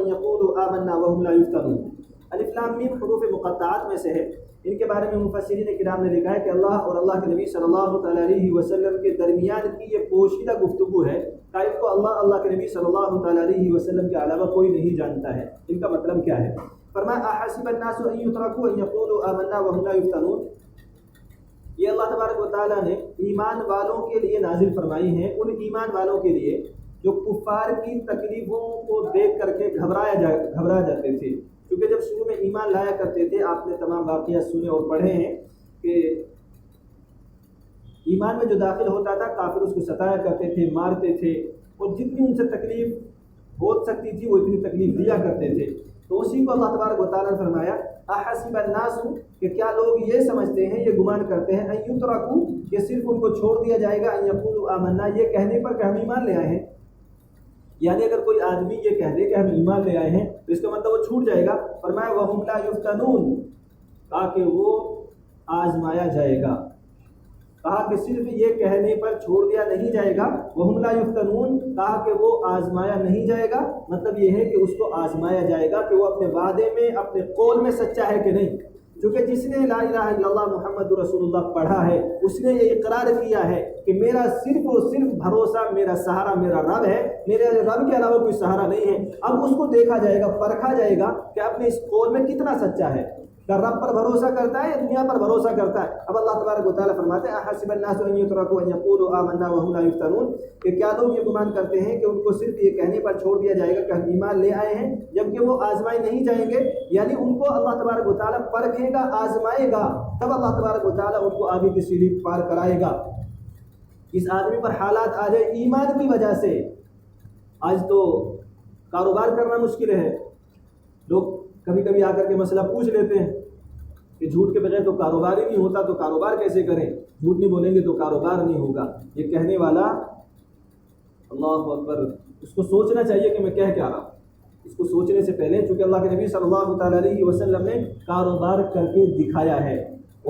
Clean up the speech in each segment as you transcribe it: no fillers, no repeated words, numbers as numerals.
أن يقولوا آمنا وهم لا يفتنون۔ الف لام میم حروف مقطعات میں سے ہے۔ ان کے بارے میں مفسرین کرام نے لکھا ہے کہ اللہ اور اللہ کے نبی صلی اللہ تعالیٰ علیہ وسلم کے درمیان کی یہ پوشیدہ گفتگو ہے کہ اس کو اللہ کے نبی صلی اللہ تعالیٰ علیہ وسلم کے علاوہ کوئی نہیں جانتا ہے۔ ان کا مطلب کیا ہے؟ فرمایا احسب الناس ان يتركوا ان يقولوا آمنا وهم لا يفتنون، یہ اللہ تبارک و تعالیٰ نے ایمان والوں کے لیے نازل فرمائی ہیں، ان ایمان والوں کے لیے جو کفار کی تکلیفوں کو دیکھ کر کے گھبرا جاتے تھے، کیونکہ جب شروع میں ایمان لایا کرتے تھے، آپ نے تمام واقعات سنے اور پڑھے ہیں کہ ایمان میں جو داخل ہوتا تھا کافر اس کو ستایا کرتے تھے، مارتے تھے، اور جتنی ان سے تکلیف ہو سکتی تھی وہ اتنی تکلیف دیا کرتے تھے۔ تو اسی کو اللہ تبارک و تعالیٰ نے فرمایا احسب الناس، کہ کیا لوگ یہ سمجھتے ہیں، یہ گمان کرتے ہیں، ان یترکوا، کہ صرف ان کو چھوڑ دیا جائے گا، ان یقولوا آمنا، یہ کہنے پر کہ ہم ایمان لے آئے ہیں۔ یعنی اگر کوئی آدمی یہ کہہ دے کہ ہم ایمان لے آئے ہیں تو اس کا مطلب وہ چھوٹ جائے گا۔ فرمایا وَهُمْ لَا يُفْتَنُونَ، کہا کہ وہ آزمایا جائے گا، کہا کہ صرف یہ کہنے پر چھوڑ دیا نہیں جائے گا۔ وَهُمْ لَا يُفْتَنُونَ، کہا کہ وہ آزمایا نہیں جائے گا، مطلب یہ ہے کہ اس کو آزمایا جائے گا کہ وہ اپنے وعدے میں، اپنے قول میں سچا ہے کہ نہیں۔ کیونکہ جس نے لا الہ الا اللہ محمد رسول اللہ پڑھا ہے، اس نے یہ اقرار کیا ہے کہ میرا صرف اور صرف بھروسہ، میرا سہارا میرا رب ہے، میرے رب کے علاوہ کوئی سہارا نہیں ہے۔ اب اس کو دیکھا جائے گا، پرکھا جائے گا کہ اپنے اس قول میں کتنا سچا ہے، کہ رب پر بھروسہ کرتا ہے یا دنیا پر بھروسہ کرتا ہے۔ اب اللہ تبارک و تعالیٰ فرماتے ہیں احسب الناس ان يتركوا ان يقولوا آمنا وهم لا يفتنون، کہ کیا لوگ یہ گمان کرتے ہیں کہ ان کو صرف یہ کہنے پر چھوڑ دیا جائے گا کہ ہم ایمان لے آئے ہیں، جبکہ وہ آزمائے نہیں جائیں گے۔ یعنی ان کو اللہ تبارک و تعالیٰ پرکھے گا، آزمائے گا، تب اللہ تبارک و تعالیٰ ان کو آگے کی سیڑھی پار کرائے گا۔ اس آدمی پر حالات آ جائے ایمان کی وجہ سے، آج تو کاروبار کرنا مشکل ہے، لوگ کبھی کبھی آ کر کے مسئلہ پوچھ لیتے ہیں کہ جھوٹ کے بغیر تو کاروبار ہی نہیں ہوتا، تو کاروبار کیسے کریں، جھوٹ نہیں بولیں گے تو کاروبار نہیں ہوگا۔ یہ کہنے والا اللہ اکبر، اس کو سوچنا چاہیے کہ میں کہہ کیا رہا ہوں۔ اس کو سوچنے سے پہلے، چونکہ اللہ کے نبی صلی اللہ تعالیٰ علیہ وسلم نے کاروبار کر کے دکھایا ہے،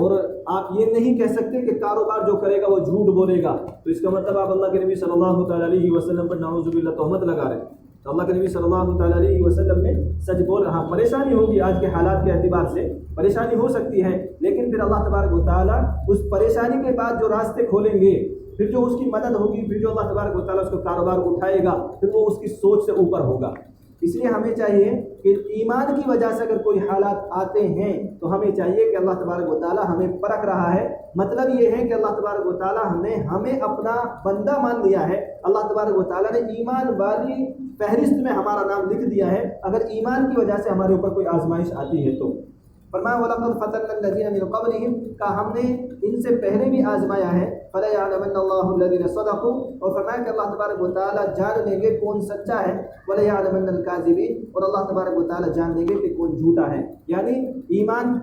اور آپ یہ نہیں کہہ سکتے کہ کاروبار جو کرے گا وہ جھوٹ بولے گا، تو اس کا مطلب آپ اللہ کے نبی صلی اللہ تعالیٰ علیہ وسلم پر نعوذ باللہ تہمت لگا رہے ہیں۔ تو اللہ کے نبی صلی اللہ تعالیٰ علیہ وسلم نے سچ بول رہا۔ پریشانی ہوگی، آج کے حالات کے اعتبار سے پریشانی ہو سکتی ہے، لیکن پھر اللہ تبارک و تعالیٰ اس پریشانی کے بعد جو راستے کھولیں گے، پھر جو اس کی مدد ہوگی، پھر جو اللہ تبارک و تعالیٰ اس کو کاروبار اٹھائے گا، پھر وہ اس کی سوچ سے اوپر ہوگا۔ اس لیے ہمیں چاہیے کہ ایمان کی وجہ سے اگر کوئی حالات آتے ہیں تو ہمیں چاہیے کہ اللہ تبارک و تعالیٰ ہمیں پرکھ رہا ہے، مطلب یہ ہے کہ اللہ تبارک و تعالیٰ نے ہمیں اپنا بندہ مان لیا ہے، اللہ تبارک و تعالیٰ نے ایمان والی فہرست میں ہمارا نام لکھ دیا ہے۔ اگر ایمان کی وجہ سے ہمارے اوپر کوئی آزمائش آتی ہے تو فرمایا وَلَقَدْ فَتَنَّا الَّذِينَ مِن قَبْلِهِمْ، کہ ہم نے ان سے پہلے بھی آزمایا ہے۔ فَلَيَعْلَمَنَّ اللَّهُ الَّذِينَ صَدَقُوا، اور فرمایا کہ اللہ تبارک و تعالیٰ جان لیں گے کون سچا ہے، وَلَيَعْلَمَنَّ الْكَاذِبِينَ، اور اللہ تبارک و تعالیٰ جان لیں گے کہ کون جھوٹا ہے۔ یعنی ایمان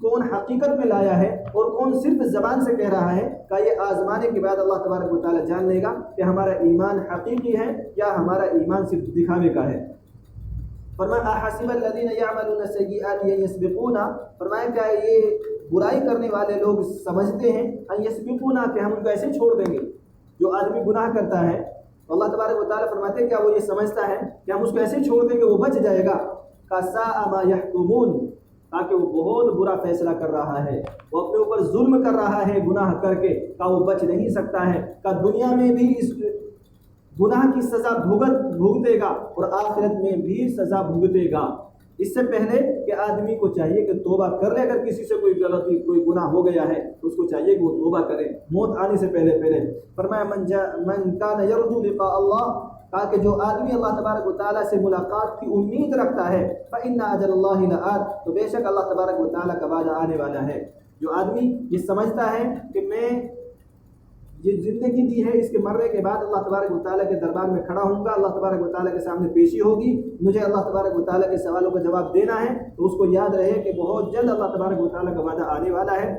کون حقیقت میں لایا ہے اور کون صرف زبان سے کہہ رہا ہے، کہ یہ آزمانے کے بعد اللہ تبارک و تعالیٰ جان لے گا کہ ہمارا ایمان حقیقی ہے یا ہمارا ایمان صرف دکھاوے کا ہے۔ فرمایا احسب الذین یعملون السیئات ان یسبقونا، فرمایا کیا یہ برائی کرنے والے لوگ سمجھتے ہیں ان یسبقونا کہ ہم ان کو ایسے چھوڑ دیں گے؟ جو آدمی گناہ کرتا ہے تو اللہ تبارک و تعالیٰ فرماتے ہیں کیا وہ یہ سمجھتا ہے کہ ہم اس کو ایسے چھوڑ دیں گے وہ بچ جائے گا؟ ساء ما یحکمون، تاکہ وہ بہت برا فیصلہ کر رہا ہے، وہ اپنے اوپر ظلم کر رہا ہے گناہ کر کے، کہ وہ بچ نہیں سکتا ہے، کہ دنیا میں بھی اس گناہ کی سزا بھگتے گا اور آخرت میں بھی سزا بھگتے گا۔ اس سے پہلے کہ آدمی کو چاہیے کہ توبہ کر لے، اگر کسی سے کوئی غلطی کوئی گناہ ہو گیا ہے تو اس کو چاہیے کہ وہ توبہ کرے موت آنے سے پہلے۔ فرمایا من کان یرجو لقاء اللہ، کہا کہ جو آدمی اللہ تبارک و تعالیٰ سے ملاقات کی امید رکھتا ہے، فإن اجل اللہ لآت، تو بے شک اللہ تبارک و تعالیٰ کا وعدہ آنے والا ہے۔ جو آدمی یہ سمجھتا ہے کہ میں یہ زندگی دی ہے، اس کے مرنے کے بعد اللہ تبارک و تعالیٰ کے دربار میں کھڑا ہوں گا، اللہ تبارک و تعالیٰ کے سامنے پیشی ہوگی، مجھے اللہ تبارک و تعالیٰ کے سوالوں کا جواب دینا ہے، تو اس کو یاد رہے کہ بہت جلد اللہ تبارک و تعالیٰ کا وعدہ آنے والا ہے۔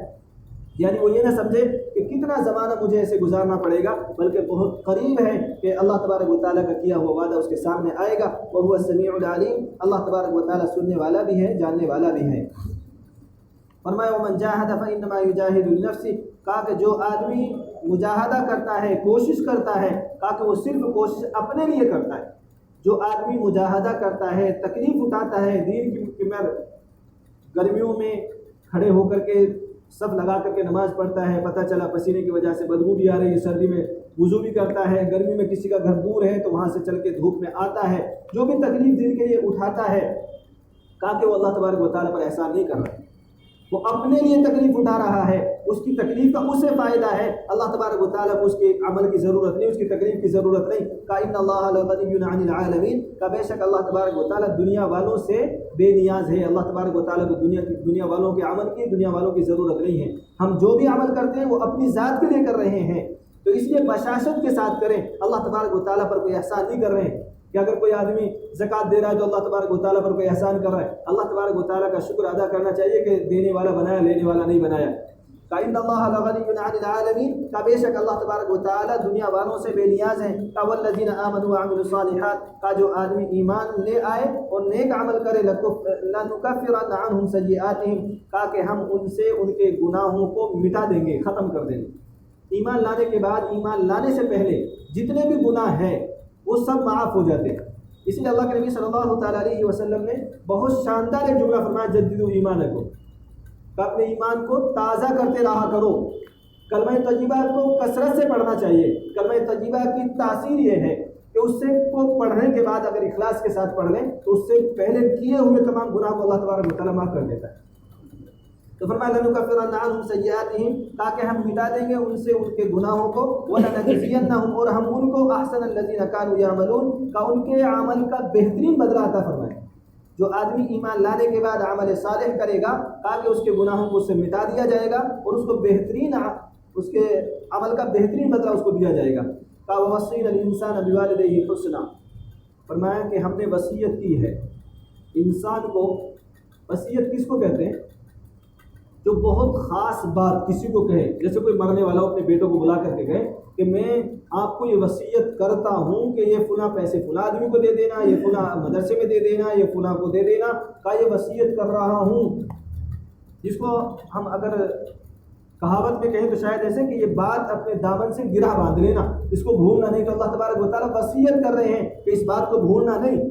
یعنی وہ یہ نہ سمجھے کہ کتنا زمانہ مجھے ایسے گزارنا پڑے گا، بلکہ بہت قریب ہے کہ اللہ تبارک و تعالیٰ کا کیا ہوا وعدہ اس کے سامنے آئے گا۔ وَهُوَ السَّمِيعُ الْعَلِيمُ، اللہ تبارک و تعالیٰ سننے والا بھی ہے، جاننے والا بھی ہے۔ فرمایا وَمَنْ جَاهَدَ فَإِنَّمَا يُجَاهِدُ لِنَفْسِهِ، کہا کہ جو آدمی مجاہدہ کرتا ہے، کوشش کرتا ہے، کہا کہ وہ صرف کوشش اپنے لیے کرتا ہے۔ جو آدمی مجاہدہ کرتا ہے، تکلیف اٹھاتا ہے دین کی گرمیوں میں کھڑے ہو کر کے سب لگا کر کے نماز پڑھتا ہے، پتہ چلا پسینے کی وجہ سے بدبو بھی آ رہی ہے، سردی میں وضو بھی کرتا ہے، گرمی میں کسی کا گھر دور ہے تو وہاں سے چل کے دھوپ میں آتا ہے، جو بھی تکلیف دین کے لیے اٹھاتا ہے، کہا کہ وہ اللہ تبارک و تعالیٰ پر احسان نہیں کر رہا ہے، وہ اپنے لیے تکلیف اٹھا رہا ہے، اس کی تکلیف کا اسے فائدہ ہے، اللہ تبارک و تعالیٰ کو اس کے عمل کی ضرورت نہیں، اس کی تکلیف کی ضرورت نہیں۔ کہ ان اللہ لغنی عن العالمین، کہ بے شک اللہ تبارک و تعالیٰ دنیا والوں سے بے نیاز ہے، اللہ تبارک و تعالیٰ کو دنیا والوں کے عمل کی، دنیا والوں کی ضرورت نہیں ہے۔ ہم جو بھی عمل کرتے ہیں وہ اپنی ذات کے لیے کر رہے ہیں، تو اس لیے بشاشت کے ساتھ کریں، اللہ تبارک و تعالیٰ پر کوئی احسان نہیں کر رہے ہیں کہ اگر کوئی آدمی زکوٰۃ دے رہا ہے تو اللہ تبارک و تعالیٰ پر کوئی احسان کر رہا ہے، اللہ تبارک و تعالیٰ کا شکر ادا کرنا چاہیے کہ دینے والا بنایا، لینے والا نہیں بنایا۔ کہ اللہ لغنی عن العالمین، کہ بے شک اللہ تبارک و تعالیٰ دنیا والوں سے بے نیاز ہیں۔ کہ والذین آمنوا وعملوا الصالحات، کا جو آدمی ایمان لے آئے اور نیک عمل کرے، لنکفرن عنہم سیئاتہم، کا کہ ہم ان سے ان کے گناہوں کو مٹا دیں گے، ختم کر دیں گے۔ ایمان لانے کے بعد، ایمان لانے سے پہلے جتنے بھی گناہ ہیں وہ سب معاف ہو جاتے ہیں۔ اس لیے اللہ کے نبی صلی اللہ تعالیٰ علیہ وسلم نے بہت شاندار ایک جملہ فرمایا، جددوا ایمانکم، کہ اپنے ایمان کو تازہ کرتے رہا کرو۔ کلمہ طیبہ کو کثرت سے پڑھنا چاہیے۔ کلمہ طیبہ کی تاثیر یہ ہے کہ اس سے کو پڑھنے کے بعد اگر اخلاص کے ساتھ پڑھ لیں تو اس سے پہلے کیے ہوئے تمام گناہ کو اللہ تبارک و تعالیٰ معاف کر دیتا ہے۔ تو فرمایا لنکفرن عنہم سیئاتہم، تاکہ ہم مٹا دیں گے ان سے ان کے گناہوں کو، ولنجزینہم، اور ہم ان کو احسن الذین کانوا یعملون، کا ان کے عمل کا بہترین بدلہ عطا فرمائیں۔ جو آدمی ایمان لانے کے بعد عمل صالح کرے گا تاکہ اس کے گناہوں کو اس سے مٹا دیا جائے گا اور اس کو بہترین، اس کے عمل کا بہترین بدلہ اس کو دیا جائے گا۔ وَوَصَّيْنَا الْإِنسَانَ بِوَالِدَيْهِ حُسْنًا، فرمایا کہ ہم نے وصیت کی ہے انسان کو۔ وصیت کس کو کہتے ہیں؟ جو بہت خاص بات کسی کو کہے، جیسے کوئی مرنے والا اپنے بیٹوں کو بلا کر کے کہے کہ میں آپ کو یہ وصیت کرتا ہوں کہ یہ فلاں پیسے فلاں آدمی کو دے دینا، یہ فلاں مدرسے میں دے دینا، یہ فلاں کو دے دینا، کا یہ وصیت کر رہا ہوں۔ جس کو ہم اگر کہاوت میں کہیں تو شاید ایسے کہ یہ بات اپنے دامن سے گرہ باندھ لینا، اس کو بھولنا نہیں۔ تو اللہ تبارک و تعالیٰ وصیت کر رہے ہیں کہ اس بات کو بھولنا نہیں۔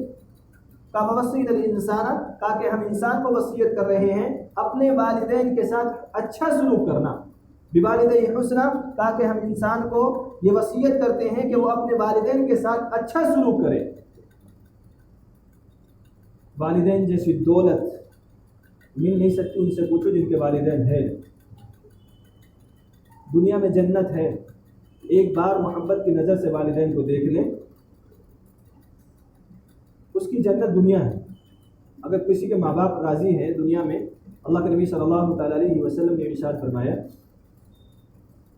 وَوَصَّيْنَا الْإِنسَانَ، تاکہ ہم انسان کو وصیت کر رہے ہیں اپنے والدین کے ساتھ اچھا سلوک کرنا، بِوَالِدَيْهِ حُسْنًا، تاکہ ہم انسان کو یہ وصیت کرتے ہیں کہ وہ اپنے والدین کے ساتھ اچھا سلوک کرے۔ والدین جیسی دولت مل نہیں سکتی، ان سے پوچھو جن کے والدین ہیں۔ دنیا میں جنت ہے، ایک بار محبت کی نظر سے والدین کو دیکھ لیں، اس کی جنت دنیا ہے۔ اگر کسی کے ماں باپ راضی ہیں دنیا میں، اللہ کے نبی صلی اللہ تعالیٰ علیہ وسلم نے ارشاد فرمایا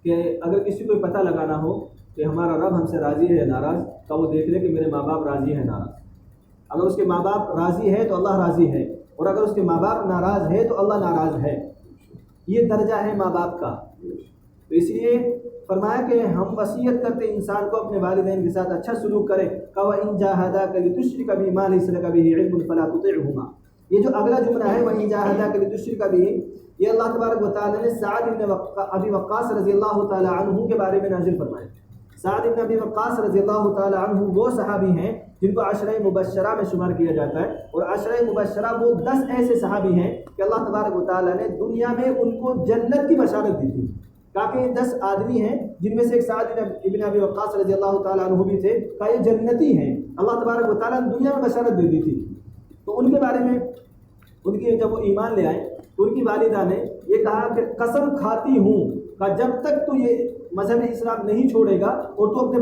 کہ اگر کسی کو پتہ لگانا ہو کہ ہمارا رب ہم سے راضی ہے یا ناراض، تو وہ دیکھ لے کہ میرے ماں باپ راضی ہے ناراض۔ اگر اس کے ماں باپ راضی ہے تو اللہ راضی ہے، اور اگر اس کے ماں باپ ناراض ہے تو اللہ ناراض ہے۔ یہ درجہ ہے ماں باپ کا۔ تو اس لیے فرمایا کہ ہم وصیت کرتے انسان کو اپنے والدین کے ساتھ اچھا سلوک کرے۔ وَإِن جَاهَدَاكَ لِتُشْرِكَ بِي مَا لَيْسَ لَكَ بِهِ عِلْمٌ فَلَا تُطِعْهُمَا، یہ جو اگلا جملہ ہے وَإِن جَاهَدَاكَ لِتُشْرِكَ بِهِ، یہ اللہ تبارک و تعالیٰ نے سعد بن ابی وقاص رضی اللہ تعالیٰ عنہ کے بارے میں نازل فرمایا۔ سعد بن ابی وقاص رضی اللہ تعالیٰ عنہ وہ صحابی ہیں جن کو عشرہ مبشرہ میں شمار کیا جاتا ہے، اور عشرہ مبشرہ وہ 10 ایسے صحابی ہیں کہ اللہ تبارک و تعالیٰ نے دنیا میں ان کو جنت کی بشارت دی تھی۔ تاکہ یہ 10 آدمی ہیں جن میں سے ایک سعد بن ابی وقاص رضی اللہ تعالیٰ عنہ بھی تھے، کہ یہ جنتی ہیں، اللہ تبارک و تعالیٰ نے دنیا میں بشارت دے دی تھی۔ تو ان کے بارے میں ان کی جب وہ ایمان لے آئے تو ان کی والدہ نے یہ کہا کہ قسم کھاتی ہوں کہ جب تک تو یہ مذہب اسلام نہیں چھوڑے گا اور تو اپنے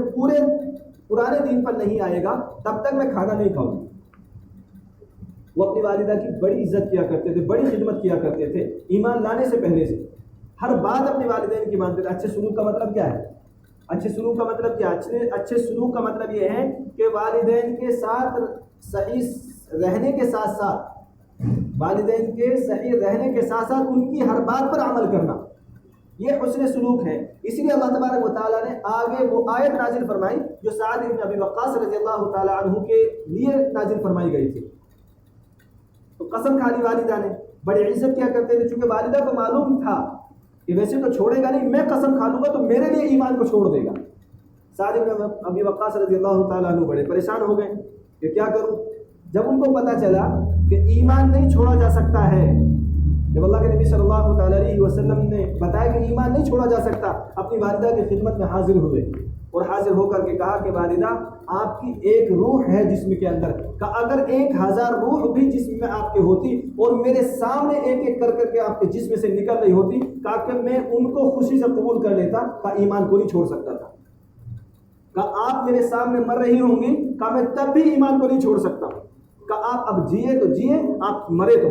پرانے دین پر نہیں آئے گا تب تک میں کھانا نہیں کھاؤں گی۔ وہ اپنی والدہ کی بڑی عزت کیا کرتے تھے، بڑی خدمت کیا کرتے تھے، ایمان لانے سے پہلے سے ہر بات اپنے والدین کی مانتے تھے۔ اچھے سلوک کا مطلب کیا ہے؟ اچھے سلوک کا مطلب کیا ہے؟ اچھے سلوک کا مطلب یہ ہے کہ والدین کے ساتھ صحیح رہنے کے ساتھ ساتھ ان کی ہر بات پر عمل کرنا، یہ حسن سلوک ہے۔ اسی لیے اللہ تبارک و تعالیٰ نے آگے وہ آیت نازل فرمائی جو سعد بن ابی وقاص رضی اللہ تعالیٰ عنہ کے لیے نازل فرمائی گئی تھی۔ تو قسم کھا لی والدہ نے، بڑی عزت کیا کرتے تھے، چونکہ والدہ کو معلوم تھا کہ ویسے تو چھوڑے گا نہیں، میں قسم کھا لوں گا تو میرے لیے ایمان کو چھوڑ دے گا۔ سعد بن ابی وقاص رضی اللہ تعالیٰ عنہ بڑے پریشان ہو گئے کہ کیا کروں؟ جب ان کو پتہ چلا کہ ایمان نہیں چھوڑا جا سکتا ہے، جب اللہ کے نبی صلی اللہ تعالیٰ علیہ وسلم نے بتایا کہ ایمان نہیں چھوڑا جا سکتا، اپنی والدہ کی خدمت میں حاضر ہوئے اور حاضر ہو کر کے کہا کہ والدہ آپ کی ایک روح ہے جسم کے اندر، کہ اگر 1000 روح بھی جسم میں آپ کے ہوتی اور میرے سامنے ایک ایک کر کے آپ کے جسم سے نکل رہی ہوتی، کہا کہ میں ان کو خوشی سے قبول کر لیتا، کہ ایمان کو نہیں چھوڑ سکتا تھا، کہ آپ میرے سامنے مر رہی ہوں گی، کہ میں تب بھی ایمان کو نہیں چھوڑ سکتا، کہ آپ اب جیے تو جیے، آپ مرے تو